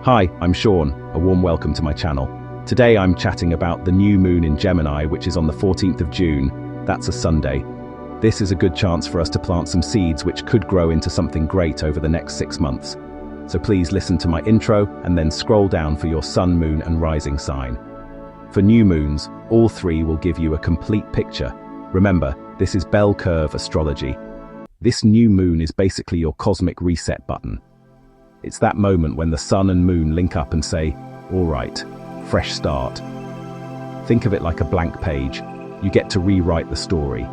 Hi, I'm Sean. A warm welcome to my channel. Today I'm chatting about the new moon in Gemini, which is on the 14th of June. That's a Sunday. This is a good chance for us to plant some seeds which could grow into something great over the next 6 months. So please listen to my intro and then scroll down for your sun, moon and rising sign. For new moons, all three will give you a complete picture. Remember, this is bell curve astrology. This new moon is basically your cosmic reset button. It's that moment when the sun and moon link up and say, all right, fresh start. Think of it like a blank page. You get to rewrite the story.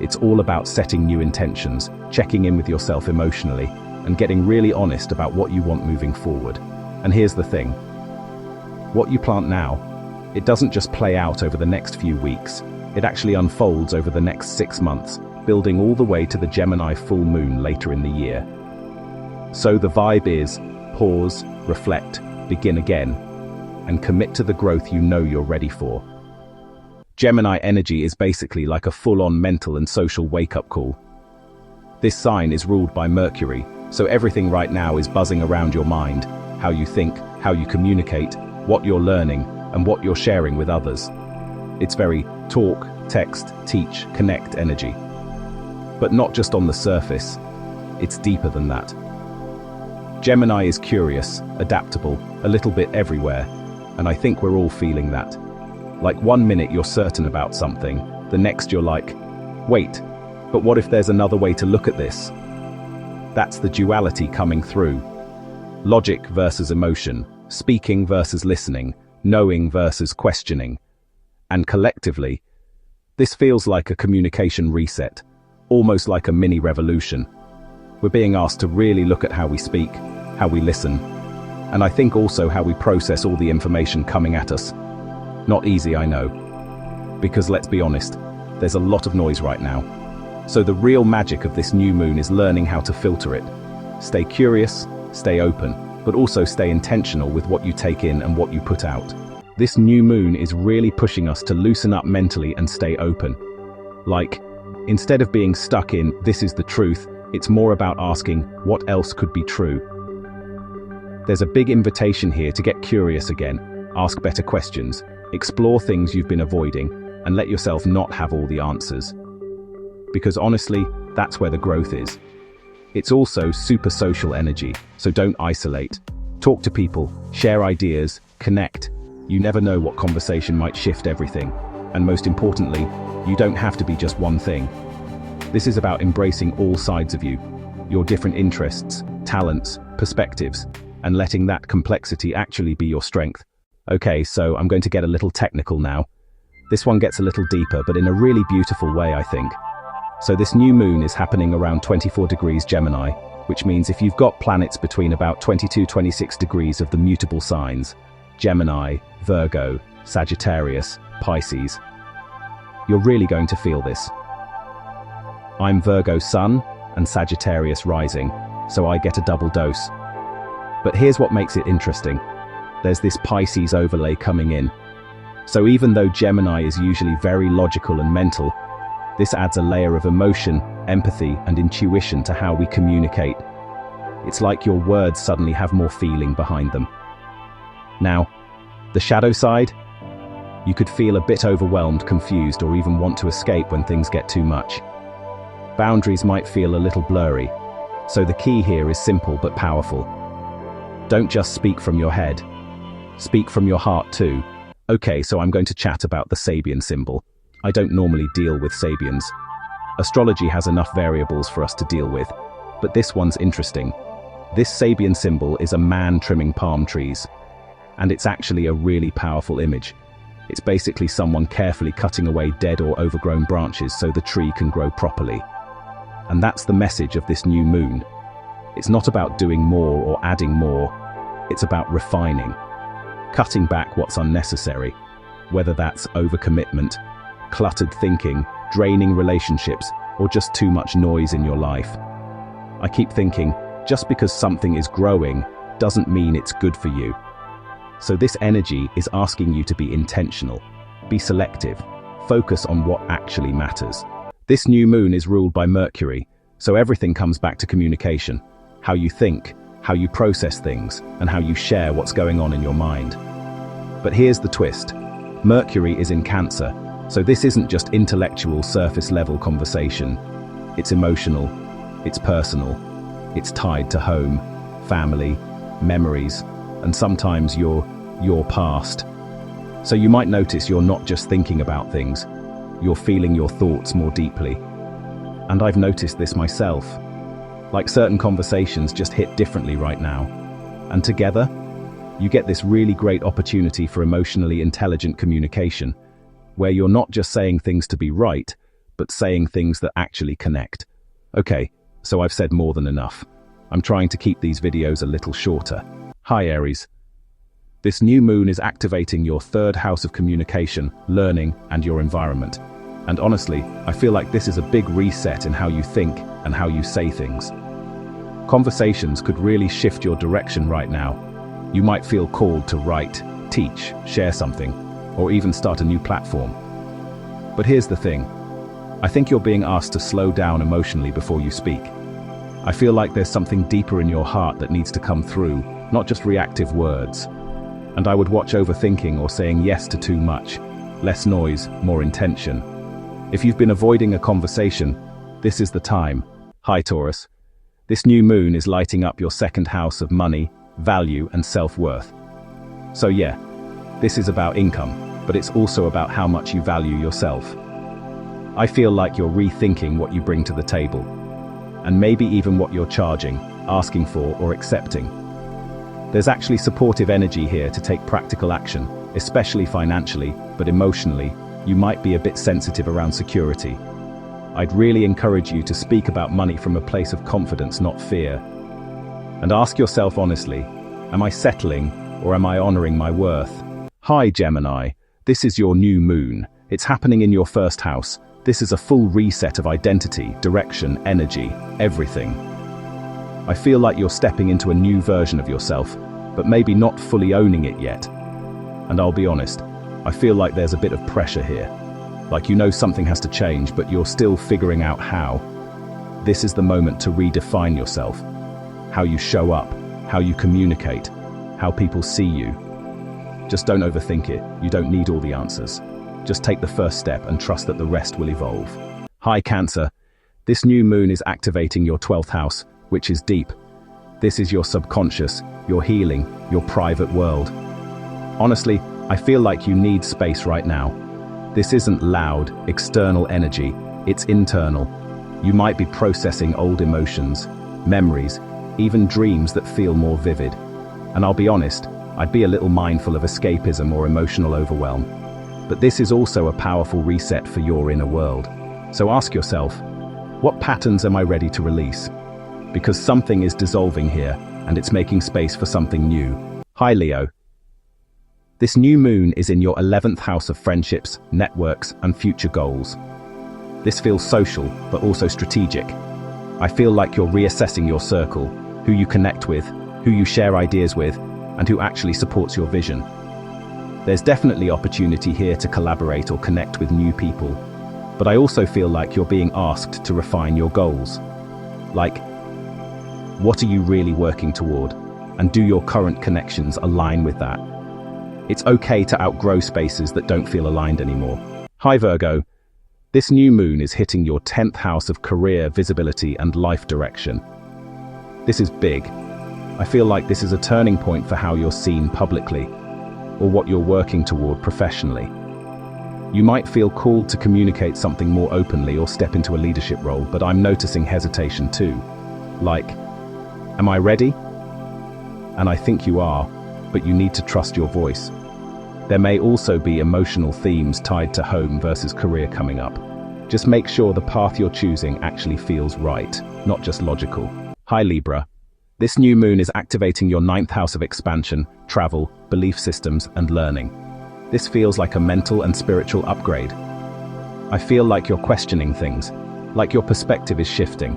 It's all about setting new intentions, checking in with yourself emotionally, and getting really honest about what you want moving forward. And here's the thing. What you plant now, it doesn't just play out over the next few weeks. It actually unfolds over the next 6 months, building all the way to the Gemini full moon later in the year. So the vibe is, pause, reflect, begin again, and commit to the growth you know you're ready for. Gemini energy is basically like a full-on mental and social wake-up call. This sign is ruled by Mercury, so everything right now is buzzing around your mind, how you think, how you communicate, what you're learning, and what you're sharing with others. It's very talk, text, teach, connect energy. But not just on the surface, it's deeper than that. Gemini is curious, adaptable, a little bit everywhere, and I think we're all feeling that. Like 1 minute you're certain about something, the next you're like, wait, but what if there's another way to look at this? That's the duality coming through. Logic versus emotion, speaking versus listening, knowing versus questioning. And collectively, this feels like a communication reset, almost like a mini revolution. We're being asked to really look at how we speak, how we listen, and I think also how we process all the information coming at us. Not easy, I know, because let's be honest, there's a lot of noise right now. So the real magic of this new moon is learning how to filter it. Stay curious, stay open, but also stay intentional with what you take in and what you put out. This new moon is really pushing us to loosen up mentally and stay open. Like, instead of being stuck in, this is the truth, it's more about asking, what else could be true? There's a big invitation here to get curious again, ask better questions, explore things you've been avoiding, and let yourself not have all the answers. Because honestly, that's where the growth is. It's also super social energy, so don't isolate. Talk to people, share ideas, connect. You never know what conversation might shift everything. And most importantly, you don't have to be just one thing. This is about embracing all sides of you, your different interests, talents, perspectives, and letting that complexity actually be your strength. Okay, so I'm going to get a little technical now. This one gets a little deeper, but in a really beautiful way, I think. So this new moon is happening around 24 degrees Gemini, which means if you've got planets between about 22-26 degrees of the mutable signs, Gemini, Virgo, Sagittarius, Pisces, you're really going to feel this. I'm Virgo sun and Sagittarius rising, so I get a double dose. But here's what makes it interesting. There's this Pisces overlay coming in. So even though Gemini is usually very logical and mental, this adds a layer of emotion, empathy, and intuition to how we communicate. It's like your words suddenly have more feeling behind them. Now, the shadow side? You could feel a bit overwhelmed, confused, or even want to escape when things get too much. Boundaries might feel a little blurry, so the key here is simple but powerful. Don't just speak from your head. Speak from your heart too. Okay, so I'm going to chat about the Sabian symbol. I don't normally deal with Sabians. Astrology has enough variables for us to deal with, but this one's interesting. This Sabian symbol is a man trimming palm trees, and it's actually a really powerful image. It's basically someone carefully cutting away dead or overgrown branches so the tree can grow properly. And that's the message of this new moon. It's not about doing more or adding more. It's about refining, cutting back what's unnecessary, whether that's overcommitment, cluttered thinking, draining relationships, or just too much noise in your life. I keep thinking, just because something is growing doesn't mean it's good for you. So this energy is asking you to be intentional, be selective, focus on what actually matters. This new moon is ruled by Mercury, so everything comes back to communication. How you think, how you process things, and how you share what's going on in your mind. But here's the twist. Mercury is in Cancer, so this isn't just intellectual, surface-level conversation. It's emotional, it's personal, it's tied to home, family, memories, and sometimes your past. So you might notice you're not just thinking about things, you're feeling your thoughts more deeply. And I've noticed this myself. Like certain conversations just hit differently right now. And together, you get this really great opportunity for emotionally intelligent communication, where you're not just saying things to be right, but saying things that actually connect. Okay, so I've said more than enough. I'm trying to keep these videos a little shorter. Hi Aries. This new moon is activating your third house of communication, learning, and your environment. And honestly, I feel like this is a big reset in how you think and how you say things. Conversations could really shift your direction right now. You might feel called to write, teach, share something, or even start a new platform. But here's the thing. I think you're being asked to slow down emotionally before you speak. I feel like there's something deeper in your heart that needs to come through, not just reactive words. And I would watch overthinking or saying yes to too much. Less noise, more intention. If you've been avoiding a conversation, this is the time. Hi Taurus. This new moon is lighting up your second house of money, value, and self-worth. So yeah, this is about income, but it's also about how much you value yourself. I feel like you're rethinking what you bring to the table, and maybe even what you're charging, asking for, or accepting. There's actually supportive energy here to take practical action, especially financially, but emotionally, you might be a bit sensitive around security. I'd really encourage you to speak about money from a place of confidence, not fear. And ask yourself honestly, am I settling or am I honoring my worth? Hi Gemini, this is your new moon. It's happening in your first house. This is a full reset of identity, direction, energy, everything. I feel like you're stepping into a new version of yourself, but maybe not fully owning it yet. And I'll be honest, I feel like there's a bit of pressure here. Like you know something has to change, but you're still figuring out how. This is the moment to redefine yourself. How you show up, how you communicate, how people see you. Just don't overthink it. You don't need all the answers. Just take the first step and trust that the rest will evolve. Hi Cancer. This new moon is activating your 12th house, which is deep. This is your subconscious, your healing, your private world. Honestly, I feel like you need space right now. This isn't loud, external energy, it's internal. You might be processing old emotions, memories, even dreams that feel more vivid. And I'll be honest, I'd be a little mindful of escapism or emotional overwhelm. But this is also a powerful reset for your inner world. So ask yourself, what patterns am I ready to release? Because something is dissolving here, and it's making space for something new. Hi Leo. This new moon is in your 11th house of friendships, networks, and future goals. This feels social, but also strategic. I feel like you're reassessing your circle, who you connect with, who you share ideas with, and who actually supports your vision. There's definitely opportunity here to collaborate or connect with new people, but I also feel like you're being asked to refine your goals. Like, what are you really working toward? And do your current connections align with that? It's okay to outgrow spaces that don't feel aligned anymore. Hi Virgo. This new moon is hitting your 10th house of career, visibility, and life direction. This is big. I feel like this is a turning point for how you're seen publicly, or what you're working toward professionally. You might feel called to communicate something more openly or step into a leadership role, but I'm noticing hesitation too. Like, am I ready? And I think you are, but you need to trust your voice. There may also be emotional themes tied to home versus career coming up. Just make sure the path you're choosing actually feels right, not just logical. Hi Libra. This new moon is activating your 9th house of expansion, travel, belief systems, and learning. This feels like a mental and spiritual upgrade. I feel like you're questioning things, like your perspective is shifting.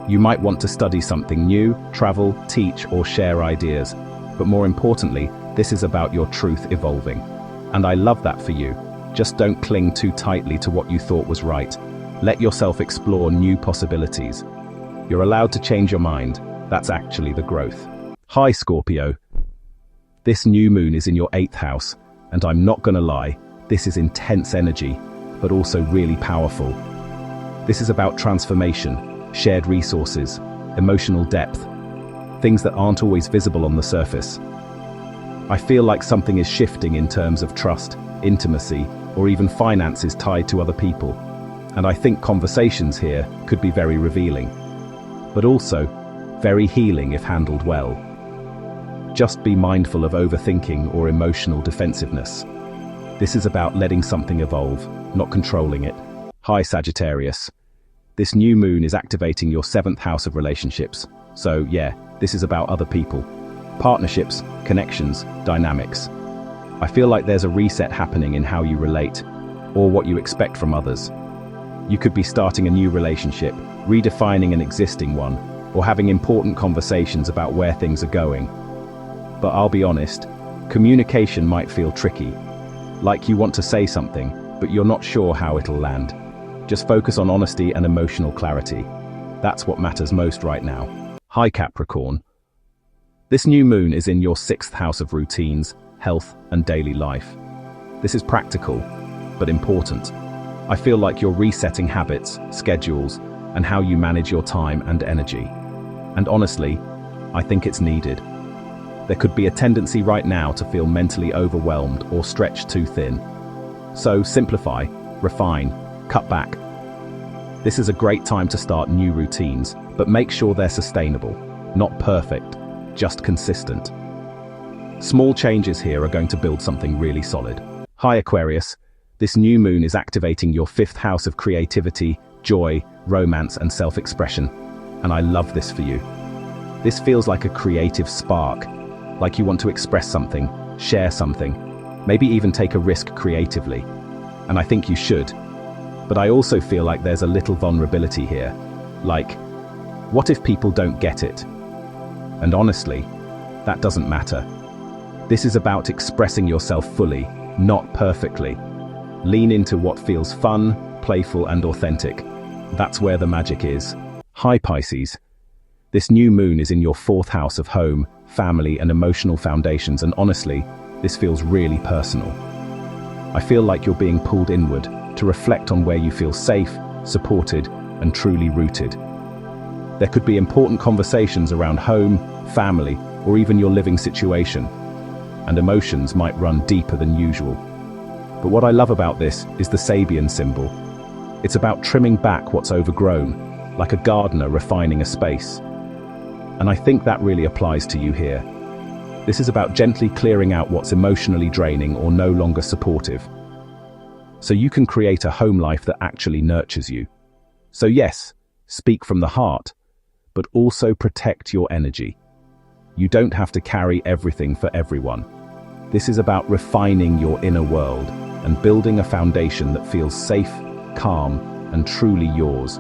You might want to study something new, travel, teach, or share ideas. But more importantly, this is about your truth evolving. And I love that for you. Just don't cling too tightly to what you thought was right. Let yourself explore new possibilities. You're allowed to change your mind. That's actually the growth. Hi Scorpio. This new moon is in your 8th house, and I'm not gonna lie, this is intense energy, but also really powerful. This is about transformation, shared resources, emotional depth, things that aren't always visible on the surface. I feel like something is shifting in terms of trust, intimacy, or even finances tied to other people. And I think conversations here could be very revealing, but also very healing if handled well. Just be mindful of overthinking or emotional defensiveness. This is about letting something evolve, not controlling it. Hi Sagittarius. This new moon is activating your 7th house of relationships. So yeah, this is about other people. Partnerships, connections, dynamics. I feel like there's a reset happening in how you relate, or what you expect from others. You could be starting a new relationship, redefining an existing one, or having important conversations about where things are going. But I'll be honest, communication might feel tricky. Like you want to say something, but you're not sure how it'll land. Just focus on honesty and emotional clarity. That's what matters most right now. Hi Capricorn. This new moon is in your 6th house of routines, health, and daily life. This is practical, but important. I feel like you're resetting habits, schedules, and how you manage your time and energy. And honestly, I think it's needed. There could be a tendency right now to feel mentally overwhelmed or stretched too thin. So simplify, refine, cut back. This is a great time to start new routines, but make sure they're sustainable, not perfect, just consistent. Small changes here are going to build something really solid. Hi Aquarius. This new moon is activating your 5th house of creativity, joy, romance, and self-expression. And I love this for you. This feels like a creative spark, like you want to express something, share something, maybe even take a risk creatively. And I think you should. But I also feel like there's a little vulnerability here. Like, what if people don't get it? And honestly, that doesn't matter. This is about expressing yourself fully, not perfectly. Lean into what feels fun, playful, and authentic. That's where the magic is. Hi Pisces. This new moon is in your 4th house of home, family, and emotional foundations, and honestly, this feels really personal. I feel like you're being pulled inward to reflect on where you feel safe, supported, and truly rooted. There could be important conversations around home, family, or even your living situation, and emotions might run deeper than usual. But what I love about this is the Sabian symbol. It's about trimming back what's overgrown, like a gardener refining a space. And I think that really applies to you here. This is about gently clearing out what's emotionally draining or no longer supportive, so you can create a home life that actually nurtures you. So yes, speak from the heart, but also protect your energy. You don't have to carry everything for everyone. This is about refining your inner world and building a foundation that feels safe, calm, and truly yours.